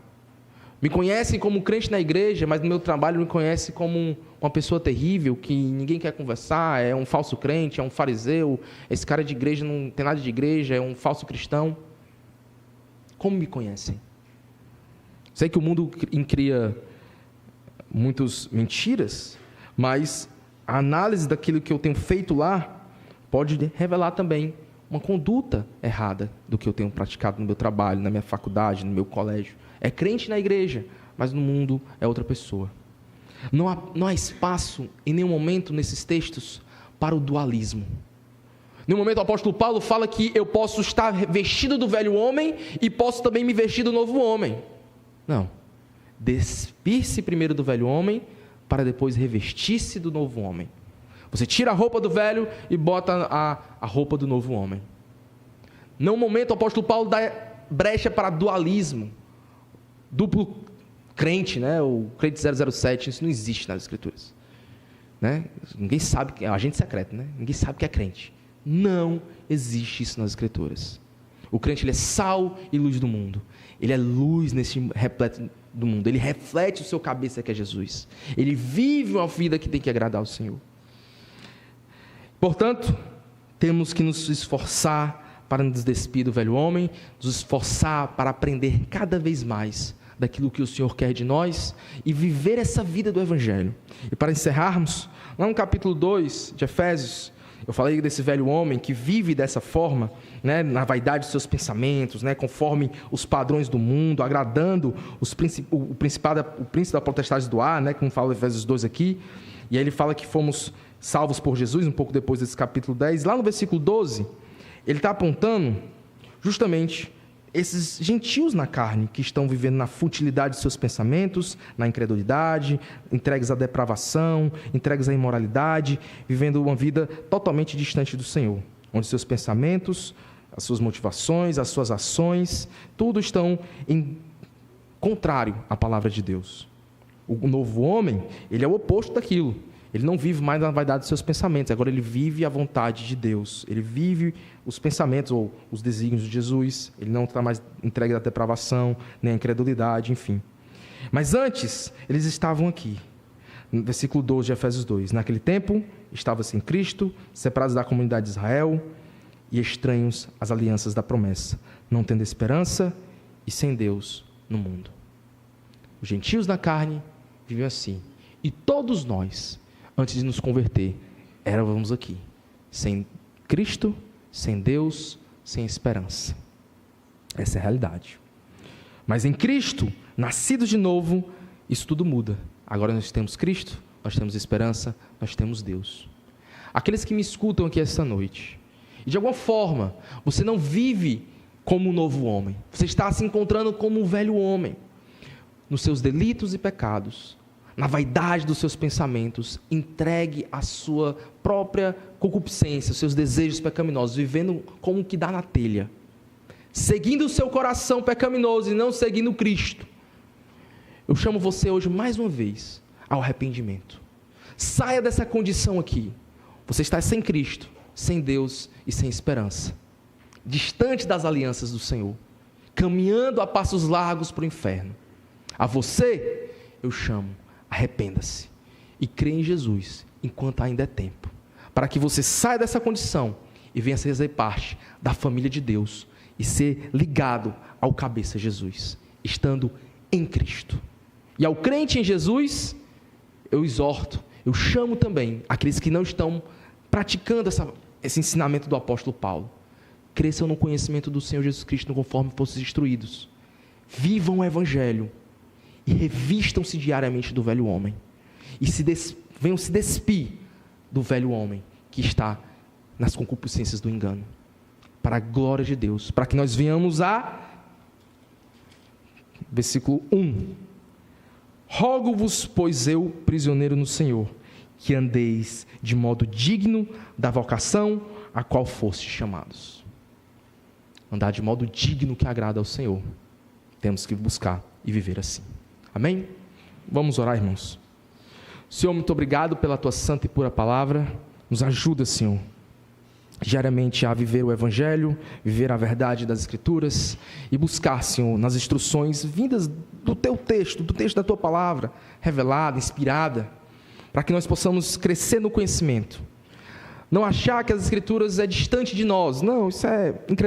Speaker 1: Me conhecem como crente na igreja, mas no meu trabalho me conhecem como uma pessoa terrível, que ninguém quer conversar, é um falso crente, é um fariseu, esse cara de igreja não tem nada de igreja, é um falso cristão. Como me conhecem? Sei que o mundo cria muitas mentiras, mas a análise daquilo que eu tenho feito lá pode revelar também uma conduta errada do que eu tenho praticado no meu trabalho, na minha faculdade, no meu colégio. É crente na igreja, mas no mundo é outra pessoa. Não há espaço em nenhum momento nesses textos para o dualismo. Em nenhum momento o apóstolo Paulo fala que eu posso estar vestido do velho homem e posso também me vestir do novo homem. Não. Despir-se primeiro do velho homem para depois revestir-se do novo homem. Você tira a roupa do velho e bota a roupa do novo homem. Num momento o apóstolo Paulo dá brecha para dualismo, duplo crente, né? O crente 007, isso não existe nas escrituras, né? Ninguém sabe, é um agente secreto, né? Ninguém sabe que é crente. Não existe isso nas escrituras. O crente, ele é sal e luz do mundo. Ele é luz nesse repleto do mundo. Ele reflete o seu cabeça, que é Jesus. Ele vive uma vida que tem que agradar ao Senhor. Portanto, temos que nos esforçar para nos despir do velho homem, nos esforçar para aprender cada vez mais daquilo que o Senhor quer de nós e viver essa vida do Evangelho. E para encerrarmos, lá no capítulo 2 de Efésios, eu falei desse velho homem que vive dessa forma, né, na vaidade dos seus pensamentos, né, conforme os padrões do mundo, agradando o príncipe da potestade do ar, né, como fala Efésios 2 aqui. E aí ele fala que fomos salvos por Jesus, um pouco depois desse capítulo 10. Lá no versículo 12, ele está apontando justamente esses gentios na carne, que estão vivendo na futilidade de seus pensamentos, na incredulidade, entregues à depravação, entregues à imoralidade, vivendo uma vida totalmente distante do Senhor, onde seus pensamentos, as suas motivações, as suas ações, tudo estão em contrário à palavra de Deus. O novo homem, ele é o oposto daquilo. Ele não vive mais na vaidade dos seus pensamentos, agora ele vive a vontade de Deus. Ele vive os pensamentos ou os desígnios de Jesus. Ele não está mais entregue à depravação, nem à incredulidade, enfim. Mas antes, eles estavam aqui. No versículo 12 de Efésios 2. Naquele tempo, estavam-se em Cristo, separados da comunidade de Israel e estranhos às alianças da promessa, não tendo esperança e sem Deus no mundo. Os gentios na carne viviam assim. E todos nós, antes de nos converter, éramos aqui, sem Cristo, sem Deus, sem esperança. Essa é a realidade. Mas em Cristo, nascidos de novo, isso tudo muda. Agora nós temos Cristo, nós temos esperança, nós temos Deus. Aqueles que me escutam aqui esta noite, e de alguma forma, você não vive como um novo homem, você está se encontrando como um velho homem, nos seus delitos e pecados, na vaidade dos seus pensamentos, entregue a sua própria concupiscência, os seus desejos pecaminosos, vivendo como que dá na telha, seguindo o seu coração pecaminoso e não seguindo Cristo. Eu chamo você hoje mais uma vez ao arrependimento. Saia dessa condição aqui. Você está sem Cristo, sem Deus e sem esperança, distante das alianças do Senhor, caminhando a passos largos para o inferno. A você eu chamo: arrependa-se e crê em Jesus enquanto ainda é tempo, para que você saia dessa condição e venha fazer parte da família de Deus e ser ligado ao cabeça Jesus, estando em Cristo. E ao crente em Jesus, eu exorto, eu chamo também aqueles que não estão praticando esse ensinamento do apóstolo Paulo: cresçam no conhecimento do Senhor Jesus Cristo conforme fossem instruídos, vivam o Evangelho e revistam-se diariamente do velho homem, e venham se despir do velho homem que está nas concupiscências do engano, para a glória de Deus, para que nós venhamos versículo 1, rogo-vos, pois eu, prisioneiro no Senhor, que andeis de modo digno da vocação a qual fostes chamados. Andar de modo digno que agrada ao Senhor, temos que buscar e viver assim. Amém? Vamos orar, irmãos. Senhor, muito obrigado pela Tua santa e pura palavra. Nos ajuda, Senhor, diariamente a viver o Evangelho, viver a verdade das Escrituras e buscar, Senhor, nas instruções vindas do Teu texto, do texto da Tua palavra, revelada, inspirada, para que nós possamos crescer no conhecimento. Não achar que as Escrituras é distante de nós. Não, isso é incredulidade.